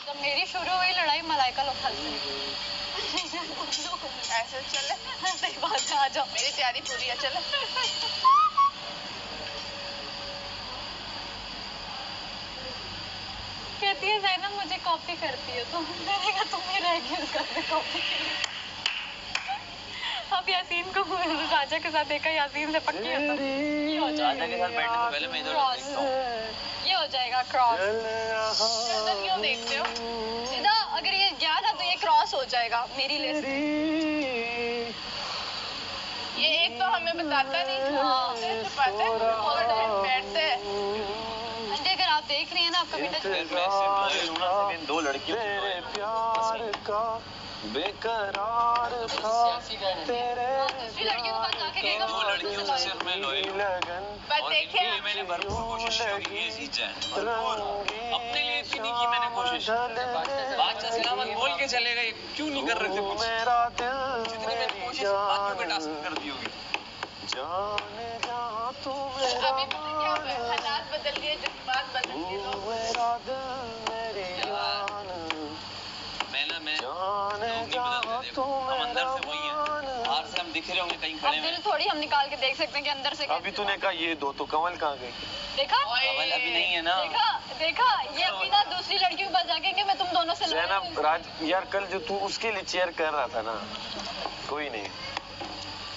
जब मेरी शुरू हुई लड़ाई मलाइका लोग हंस ऐसे चले। सही बात है, आ जाओ। मेरी तैयारी पूरी है, चले। कहती है ज़ैनब मुझे कॉपी करती है तो मैंने कहा तुम ही रह गई उसका कॉपी। अब यासीन को राजा के साथ देखा, यासीन से पक्की है तो ये हो जाएगा। राजा के साथ बैठने से पहले मैं इधर देखता हूँ। ये हो जाएगा क्रॉस। इधर क्यों देखते हो? सीधा अगर ये गया था तो ये क्रॉस हो जाएगा मेरी लिस्ट। ये एक तो हमें बताता नहीं, हाँ। छुपाते और बैठते हैं। आंटी अगर आप देख रही हैं ना आपका बेटा फिर मैं सिर्फ लॉयल हूँ ना, लेकिन दो लड़कियों तेरे प्यार का बेकरार था तेरे दूसरी लड़कियों के पास जाके कहेगा दो लड़कियों से सिर्फ मैं लॉयल हूँ। लगन पर और देखिए इनके लिए मैंने भरपूर कोशिश की कि ये जीत जाए। अपने लिए इतनी नहीं की मैंने कोशिश। बादशाह सलामत बोल के चले गए, क्यों नहीं कर रहे थे कुछ? मेरा दिल जितनी मैंने कोशिश बाकियों के टास्क कर दी होगी। जाने जा तू अभी पता क्या हुआ है? हालात बदल गए, जज्बात बदल गए, लोग मेरा दिल मेरी जान मैं जाने जा तू हम अंदर से वही हैं, बाहर से हम दिख रहे होंगे कहीं खड़े अब दिल हैं। थोड़ी हम निकाल के देख सकते हैं कि अंदर से अभी तूने कहा ये दो तो कमल कहाँ गई? देखा कमल अभी नहीं है ना। देखा देखा ये अभी ना दूसरी लड़कियों के पास जाके कि मैं तुम दोनों से लड़ जैनब राज यार कल जो तू उसके लिए चेयर कर रहा था ना, कोई नहीं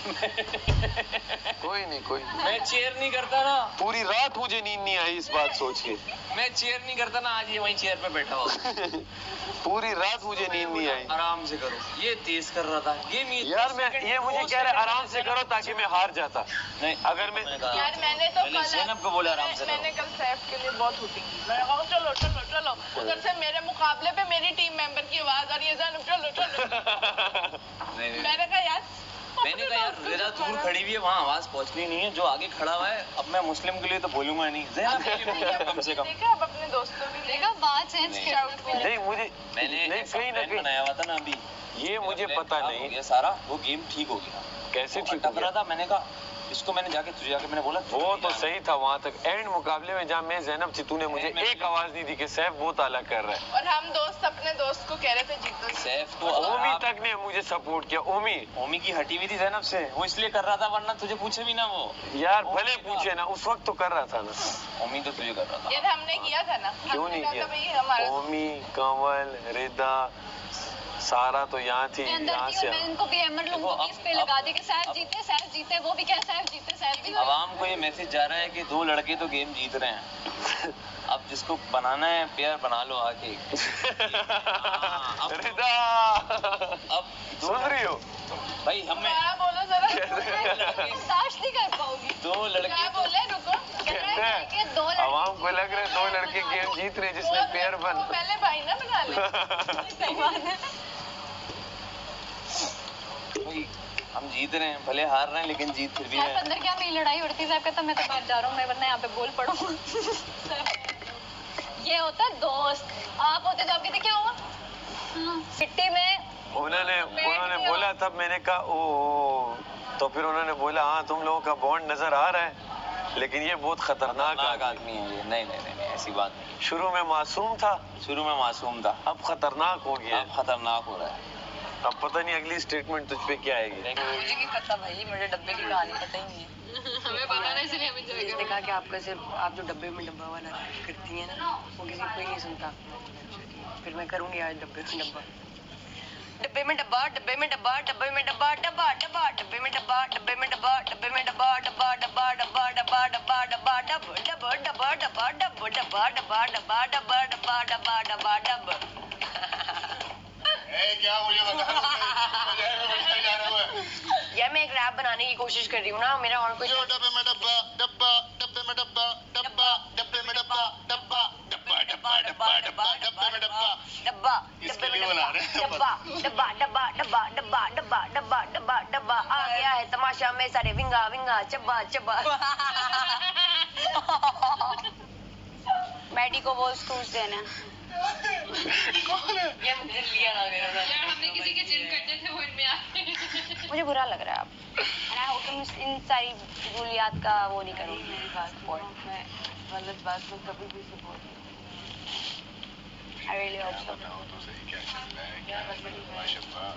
कोई नहीं कोई नहीं। मैं चेयर नहीं करता ना, पूरी रात मुझे नींद नहीं आई इस बात सोच के। मैं चेयर नहीं करता ना, आज ये वहीं चेयर पे बैठा हुआ। पूरी रात मुझे नींद नहीं आई। आराम से करो, ये तेज कर रहा था गेम। यार मैं ये मुझे कह रहा है आराम से करो ताकि मैं हार जाता। नहीं अगर मैं यार मैंने तो मैंने ज़ैनब को बोला आराम से करो। मैंने कल सैफ के लिए बहुत हुटिंग की। मैंने कहा चलो चलो चलो, उधर से मेरे मुकाबले पे मेरी टीम मेंबर की आवाज आ रही है, ज़ैनब चलो चलो। मैंने कहा यार मैंने कहा यार रिदा दूर खड़ी हुई है, वहाँ आवाज पहुंचनी नहीं है, जो आगे खड़ा हुआ है। अब मैं मुस्लिम के लिए तो बोलूंगा नहीं, ज़ैनब के लिए बोलूंगा कम से कम। देखा अब अपने दोस्तों भी देखा बात चेंज नहीं। किया नहीं मुझे मैंने नहीं ऐसा कहीं ना प्लान कहीं बनाया हुआ था ना अभी, ये मुझे प्लान पता खराब नहीं हो गया सारा, वो गेम ठीक हो गया। कैसे वो ठीक हो अटक रहा गया। था, मैंने कहा इसको मैंने तुझे जाके मैंने बोला वो तो सही था वहां तक, एंड मुकाबले में जहाँ मैं ज़ैनब थी तूने मुझे एक आवाज नहीं दी कि सैफ बहुत आला कर रहा है। और हम दोस्त अपने दोस्त को कह रहे थे जीतो। सैफ को ओमी तक ने मुझे सपोर्ट किया। ओमी की हटी हुई थी ज़ैनब से, वो इसलिए कर रहा था, वरना तुझे पूछे भी ना वो। यार ओमी भले का- पूछे ना, उस वक्त तो कर रहा था ना। ओमी तो तुझे कर रहा था। ये तो हमने किया था ना। क्यों हमने नहीं कहा किया? था भाई हमारा ओमी, कंवल, रिदा, सारा तो यहाँ थी, मैं अंदर यहाँ थी से और मैं इनको बीएमआर लोगों को इस पे लगा दी कि सैफ जीते, वो भी क्या सैफ जीते। आवाम को ये मैसेज जा रहा है कि दो लड़के तो गेम जीत रहे हैं, अब जिसको बनाना है पेयर बना लो आके। अब रिदा अब सुन रही हो? भाई हमें क्या बोलो जरा। बर्दाश्त नहीं कर पाऊंगी। दो लड़के क्या बोले रुको। कह रहा है कि दो लड़के आवाम को लग रहा है दो लड़के गेम जीत रहे जिसमें पेयर बन। पहले भाई ना बना ले। सही बात है। भाई हम जीत रहे हैं, भले हार रहे हैं लेकिन जीत फिर भी सैफ रहे हैं। अंदर क्या मेरी लड़ाई उड़ती साहब कहता मैं तो बाहर जा रहा हूँ, मैं वरना यहाँ पे बोल पड़ूँ। ये होता है दोस्त। आप होते तो आप कहते क्या हुआ मिट्टी में। उन्होंने बोला तब मैंने कहा ओ, तो फिर उन्होंने बोला हाँ तुम लोगों का बॉन्ड नजर आ रहा है, लेकिन ये बहुत खतरनाक आदमी है ये। नहीं ऐसी बात नहीं। शुरू में मासूम था, शुरू में मासूम था, अब खतरनाक हो गया। अब खतरनाक हो रहा है। अब पता नहीं अगली स्टेटमेंट तुझ पे क्या आएगी। मुझे नहीं पता भाई, मुझे डब्बे की कहानी पता ही नहीं है। हमें पता नहीं इसलिए हम एंजॉय इसने कहा कि आपका सिर्फ आप जो डब्बे में डब्बा वाला करती हैं ना वो किसी को ही नहीं सुनता। फिर मैं करूंगी आज डब्बे में डब्बा। डब्बे में डब्बा, डब्बे में डब्बा, डब्बे में डब्बा, डब्बा डब्बा, डब्बे में डब्बा, डब्बे में डब्बा, डब्बे में डब्बा, डब्बा डब्बा, डब्बा डब्बा, डब्बा डब्बा, डब डब डब्बा डब्बा, डब डब्बा डब्बा, डब्बा डब्बा, डब्बा डब्बा, डब्बा डब। क्या मुझे यार मैं एक रैप बनाने की कोशिश कर रही हूँ ना, मेरा और कोई डब्बे में डब्बा डब्बा, डब्बे में डब्बा डब्बा, डब्बे में डब्बा डब्बा, डब्बा डब्बा डब्बा डब्बा, डब्बे में डब्बा डब्बा, इसके लिए बना रहे हैं। डब्बा डब्बा डब्बा डब्बा डब्बा डब्बा डब्बा डब्बा डब्बा आ गया है तमाशा में सारे विंगा विंगा चब्बा चब्बा। मैडी को वो स्क्रूज देना। ये मुझे लिया ना मेरा हमने किसी के जिन करते थे वो इनमें आ मुझे बुरा लग रहा है अब। And I hope तुम इन सारी फजूलियात का वो नहीं करोगे। मेरी बात मैं गलत बात में कभी भी सपोर्ट I really बताओ तो सही क्या चल रहा है, क्या माशाल्लाह।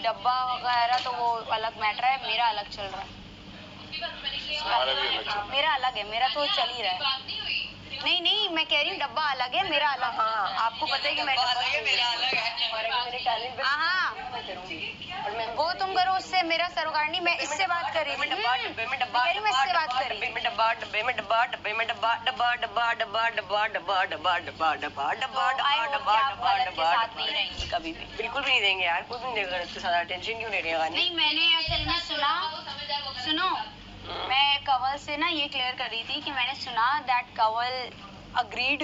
डब्बा वगैरह तो वो अलग मैटर है, मेरा अलग चल रहा है। तुम्हारा भी अलग चल रहा है। मेरा अलग है, मेरा तो चल ही रहा है। नहीं मैं कह रही हूँ डब्बा अलग है, मेरा अलग। हाँ आपको पता है कि मेरा अलग है, मेरा अलग है। मेरे टैलेंट पे हाँ मैं करूंगी और मैं वो तुम करो, उससे मेरा सरोकार नहीं। मैं इससे बात कर रही थी। डब्बे में डब्बा कह रही हूँ, मैं इससे बात कर रही डब्बे थी। में डब्बा डब्बे में डब्बा डब्बे में डब्बा डब्बा डब्बा डब्बा डब्बा डब्बा डब्बा डब्बा डब्बा डब्बा तो I hope डब्बा कि आप डब्बा गलत के डब्बा साथ नहीं रहेंगी कभी भी। बिल्कुल भी नहीं देंगे यार, कोई भी नहीं देगा इतना सारा टेंशन क्यों ले रही है। नहीं मैंने असल में सुना, सुनो मैं कंवल से ना ये क्लियर कर रही थी कि मैंने सुना दैट कंवल अग्रीड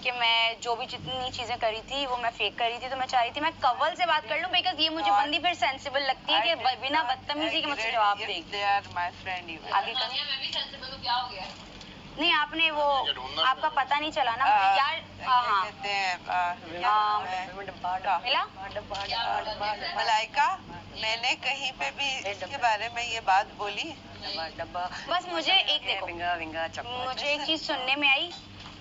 कि मैं जो भी जितनी चीजें करी थी वो मैं फेक करी थी। तो मैं चाह रही थी मैं कंवल से बात कर लूं, बिकॉज ये मुझे बंदी फिर सेंसिबल लगती है कि बिना बदतमीजी के मुझसे जवाब दे। They are my friend even. आगे कर। नहीं आपने वो आपका पता नहीं चला ना यार। हाँ कहते हैं मिला। मलाइका, मैंने कहीं पे भी इसके बारे में ये बात बोली? डब्बा बस मुझे एक देखो, विंगा विंगा चप्पा मुझे एक चीज सुनने में आई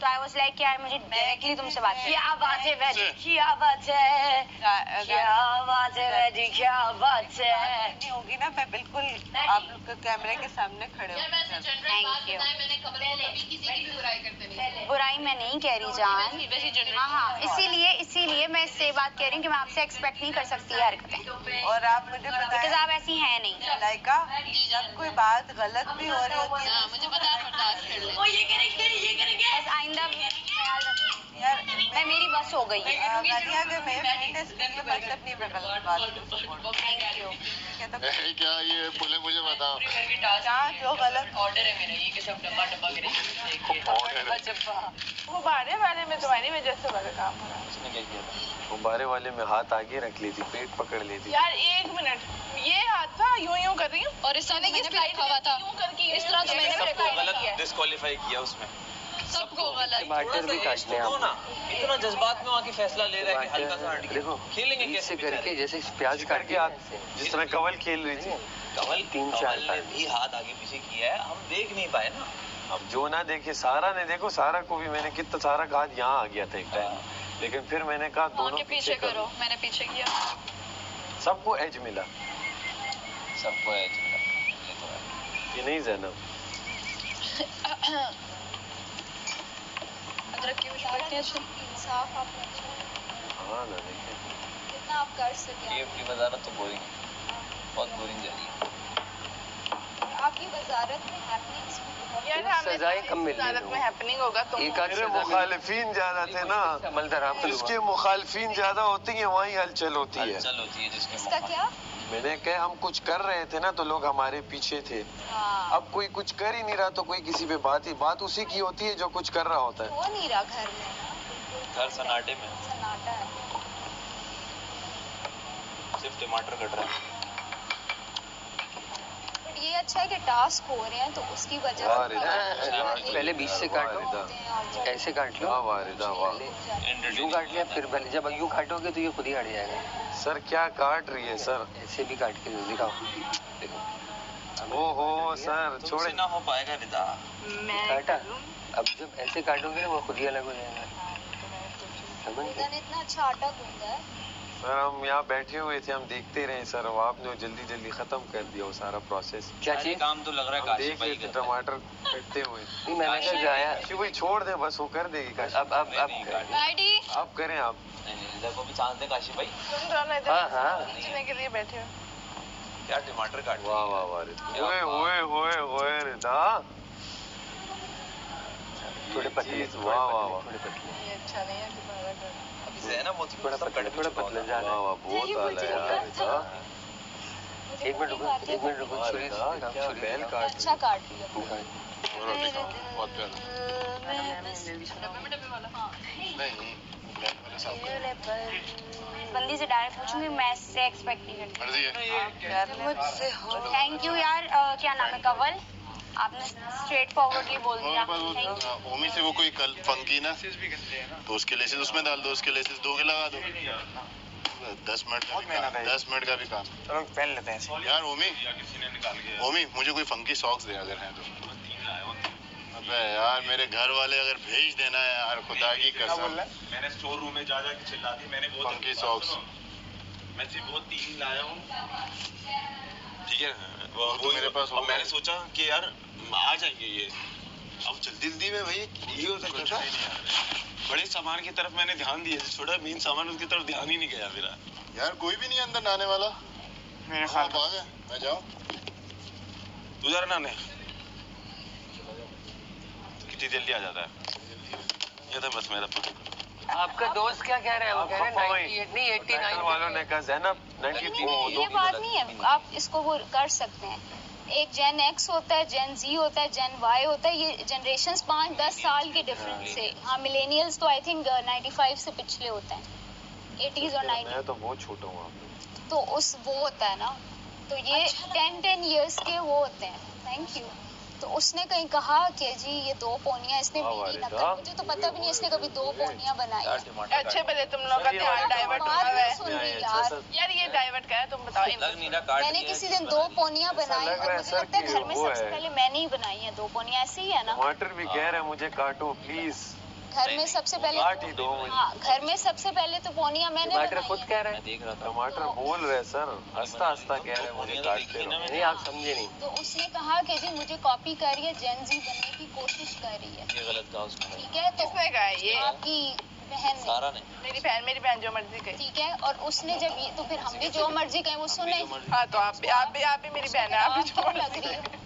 तो आई वाज लाइक यार मुझे डायरेक्टली तुमसे बात करनी है। क्या बात है वैदी, क्या बात है, क्या बात है वैदी, क्या बात है। नहीं होगी ना, मैं बिल्कुल आप लोग के कैमरे के सामने खड़े हूँ। Thank you. बुराई मैं नहीं कह रही जान। हाँ इसीलिए मैं इससे बात कह रही हूँ कि मैं आपसे एक्सपेक्ट नहीं कर सकती ये हरकतें, और आप मुझे बिकॉज बताएं आप ऐसी हैं नहीं। मलाइका, जब कोई बात गलत भी हो रही होती है मुझे पता बस आइंदा ख्याल रखना यार, मैं, मेरी बस हो गई है। नादिया के मैं फिटनेस के लिए मतलब नहीं मैं गलत बात करूँ। Thank you. क्या तो ए, क्या ये बोले, मुझे बताओ। क्या जो गलत ऑर्डर है मेरा ये कि सब डब्बा डब्बा गुब्बारे वाले में तुम्हारी वजह से बड़ा काम हो रहा है। उसने क्या किया था? गुब्बारे वाले में हाथ आगे रख ली थी, पेट पकड़ ली थी। यार एक मिनट, ये हाथ था यूं कर रही हूँ और इस तरह तो मैंने भी रखा हुआ था, इस तरह तो मैंने भी सबको रखा हुआ गलत है। डिस्क्वालीफाई किया उसमें। सबको गलत। टमाटर भी काटते हैं तो ना इतना जज्बात में आके फैसला ले रहा है कि हल्का सा हट गया। देखो खेलेंगे बीच कैसे से करके जैसे प्याज काट करके हाथ, जिस तरह कवल खेल रही थी। कवल तीन चार कवल ने भी हाथ आगे पीछे किया है, हम देख नहीं पाए ना। अब जो ना देखे सारा ने देखो, सारा को भी मैंने कितना सारा का हाथ यहाँ आ गया था एक टाइम, लेकिन फिर मैंने कहा दोनों पीछे करो, मैंने पीछे किया। सबको एज मिला। सबको है ये तो है। ये नहीं जैनब, अदरक की खुशबू इंसाफ आपने हाँ ना देखे कितना आप कर सके। ये अपनी वजारत तो बोरिंग है, बहुत बोरिंग जा रही है। आपकी वजारत में हैपनिंग्स यार हमें सजाएं कम मिल रही भारत में हैं। हैपनिंग होगा तो एक आध मेरे सजा मिल- मुखालिफिन ज्यादा थे ना, अमल दराम जिसके मुखालिफिन ज्यादा होती है वहीं हलचल होती है। हलचल होती है जिसके इसका क्या। मैंने कहा हम कुछ कर रहे थे ना तो लोग हमारे पीछे थे, हाँ अब कोई कुछ कर ही नहीं रहा तो कोई किसी पे बात उसी की होती है जो कुछ कर रहा होता है। हो नहीं रहा घर में, घर सन्नाटे में सन्नाटा है। सिर्फ टमाटर कट रहा है। बट ये अच्छा है कि टास्क हो रहे हैं तो उसकी वजह वाह से रिदा, पहले बीच से काटो, वाह रिदा, ऐसे काट लो, वाह वाह रिदा, वाह। यूं काट लिया, फिर पहले जब यूं काटोगे तो ये खुद ही हट जाएगा। सर क्या काट रही है सर, ऐसे भी काट के दिखाओ, देखो ओहो सर तुमसे छोड़े। ना हो पाएगा रिदा। काटा। अब जब ऐसे काटोगे ना वो खुद ही अलग हो जाएगा, समझ गए? इतना अच्छा आटा गूंदा है। सर हम यहाँ बैठे हुए थे, हम देखते रहे सर, वो आपने जल्दी जल्दी खत्म कर दिया वो सारा प्रोसेस। क्या सारे चीज? काम तो लग रहा है हम काशी देख भाई रहे थे कर रहे हैं। टमाटर कटते हुए। नहीं मैंने कहा जाया, शिव भाई छोड़ दे बस, वो कर देगी काशी। अब नहीं, काट। आईडी आप करें आप। नहीं रिदा को भी चांस दे काशी भाई। तुम दोनों इधर हाँ हाँ खींचने के लिए बैठे हो। क्या टमाटर काट रही वाह है? वाह वाह रिदा, क्या ओए बात। ओए ओए ओए रिदा, थोड़े पतले, चीज, वाह वाह वाह, थोड़े पतले, ये अच्छा नहीं है तुम्हारा घर। अभी से है ना मोती थोड़ा सब पतले, कट भी थोड़ा चुका पतले होता। ज्यादा। वाह वाह बहुत आला है यार रिदा। एक मिनट रुको, एक मिनट रुको, वाह छुरी से रिदा, दिखाओ, क्या छुरी बैल से काट अच्छा काट लिया। दिखाओ। और दिखाओ, बहुत प्यारा। नहीं, ब्लैक वाले साथ बंदी से डायरेक्ट पूछूंगी, मैं इससे एक्सपेक्ट नहीं करती। मर्जी है। प्यार मुझसे हो। थैंक यू यार। क्या नाम है कंवल, आपने स्ट्रेट फॉरवर्डली बोल दिया। Thank you. ओमी से वो कोई कल फंकी ना, तो उसके लेसेस उसमें डाल दो, उसके लेसेस 2 के लगा दो। 10 मिनट का भी काम, 10 मिनट का भी काम। चलो पहन लेते हैं। यार ओमी, ओमी मुझे कोई फंकी सॉक्स दे अगर है तो। अबे यार मेरे घर वाले अगर भेज देना है यार, खुदा की कसम। मैंने स्टोर रूम में जा के चिल्ला दी, मैंने बहुत फंकी सॉक्स। मैं सिर्फ वो 3 लाया हूँ, ठीक है। वो तो मेरे पास और मैंने सोचा कि यार आ जाएंगे ये, अब जल्दी जल्दी में भाई ये हो सकता था। बड़े सामान की तरफ मैंने ध्यान दिया, छोटा मेन सामान उसकी तरफ ध्यान ही नहीं गया मेरा। यार कोई भी नहीं अंदर नहाने वाला मेरे ख्याल आ गया, मैं जाऊँ? तू जरा नहाने कितनी जल्दी आ जाता है। ये था बस मेरा आपका दोस्त क्या कह रहा है? वो कह रहे हैं 98 नहीं 89 वालों ने कहा ज़ैनब 93 ये बात नहीं है, आप इसको वो कर सकते हैं। एक जेन एक्स होता है, जेन जी होता है, जेन वाई होता है, ये जनरेशंस 5-10 साल के डिफरेंस से। हाँ, मिलेनियल्स तो आई थिंक 95 से पिछले होते हैं, 80s और 90s। मैं तो बहुत छोटा हूँ आप तो उस वो होता है ना, तो ये 10 इयर्स के वो होते हैं। Thank you. तो उसने कहीं कहा कि जी ये 2 पोनियां इसने मेरी नकल, मुझे तो पता भी नहीं इसने कभी 2 पोनियां बनाई है। अच्छे पहले तुम लोग का ध्यान डाइवर्ट हुआ बात है नहीं सुन रही यार। यार। ये डाइवर्ट का है, तुम बताओ। मैंने किसी दिन 2 पोनियां बनाई और मुझे लगता है घर में सबसे पहले मैंने ही बनाई है 2 पोनियां। ऐसे ही है ना? टमाटर भी कह रहे हैं मुझे काटो प्लीज, घर में सबसे पहले काट ही दो मुझे। हाँ, घर में सबसे पहले तो पोनियां मैंने टमाटर बनाई खुद है। कह रहे हैं। टमाटर बोल रहे सर, हंसता हंसता कह रहे हैं मुझे काटते रहो। नहीं आप समझे नहीं। तो उसने कहा कि जी मुझे कॉपी कर रही है, जेन जी बनने की कोशिश कर रही है। ये गलत कहा उसने। ठीक है, तो किसने कहा है ये? आपकी बहन ने। सारा ने। मेरी बहन जो मर्जी कहे। ठीक है, और उसने जब ये, तो फिर हम भी जो मर्जी कहें वो सुने। हाँ तो आप भी मेरी बहन है, आप भी जो लग मर्जी रही है। कहे।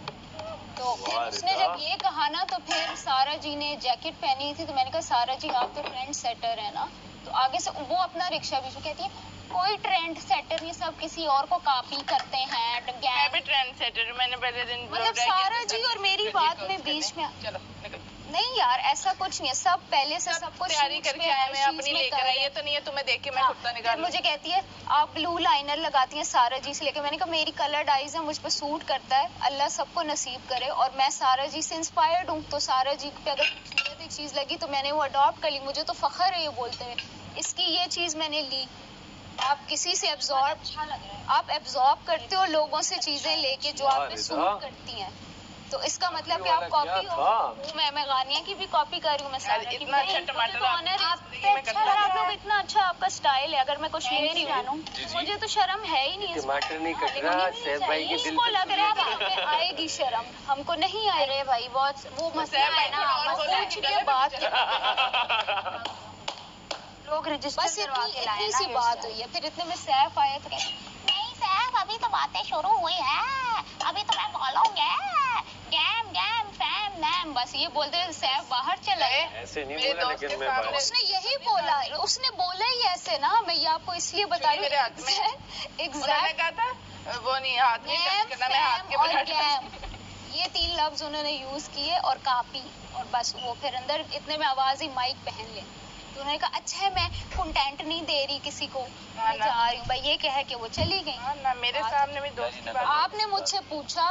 तो फिर उसने जब ये कहा ना, तो फिर सारा जी ने जैकेट पहनी थी, तो मैंने कहा सारा जी आप तो ट्रेंड सेटर है ना। तो आगे से वो अपना रिक्शा भी कहती है कोई ट्रेंड सेटर नहीं, सब किसी और को कॉपी करते हैं। मैं भी ट्रेंड सेटर हूँ, मैंने पहले दिन मतलब सारा जी और मेरी बात में बीच में। चलो निकल। नहीं यार, ऐसा कुछ नहीं है, सब पहले से सब कुछ तैयारी करके आए, मैं अपनी लेकर आई। ये तो नहीं है तुम्हें देख के मैं कुर्ता निकाल। मुझे कहती है आप ब्लू लाइनर लगाती हैं सारा जी से लेकर। मैंने कहा मेरी कलर्ड आईज है, मुझ पर सूट करता है, अल्लाह सबको नसीब करे। और मैं सारा जी से इंस्पायर्ड हूँ, तो सारा जी पे अगर खूबसूरत एक चीज लगी तो मैंने वो अडॉप्ट कर ली। मुझे तो फख्र है ये बोलते हुए, इसकी ये चीज मैंने ली। आप किसी से आप एब्जॉर्ब करते हो लोगों से चीजें लेके जो आप पे सूट करती हैं। तो इसका मतलब कि आप कॉपी हो। मैं गानिया की भी कॉपी कर रही हूँ, मैं सारा की इतना अच्छा टमाटर आप लोग इतना अच्छा आपका स्टाइल है। अगर मैं कुछ ले रही हूँ मुझे तो शर्म है ही नहीं। टमाटर नहीं कट रहा, सैफ भाई के दिल इसको लग रहा है कि हमें आएगी शर्म, हमको नहीं आए। अरे भाई बहुत वो मसला है ना, पूछ के बात लोग रजिस्टर बस इतनी सी बात हुई है। फिर इतने में सैफ आया तो नहीं सैफ, अभी तो बातें शुरू हुई है, अभी तो मैं बोलूंगा गैम गैम फैम मैम, बस ये बोलते सैफ बाहर चला गया। ऐसे नहीं बोला, लेकिन मैं बाहर उसने यही बोला, उसने बोला ही ऐसे ना। मैं ये आपको इसलिए बता रही हूँ एग्जैक्ट कहा था वो नहीं हाथ में टच करना, मैं हाथ के और गैम, ये 3 लफ्ज उन्होंने यूज किए और कापी, और बस वो फिर अंदर इतने में आवाज ही माइक पहन ले। तो उन्होंने कहा अच्छा है मैं कंटेंट नहीं दे रही किसी को, मैं जा रही हूँ भाई, ये कह के वो चली गई। ना मेरे सामने भी दोस्त की बात। आपने मुझसे पूछा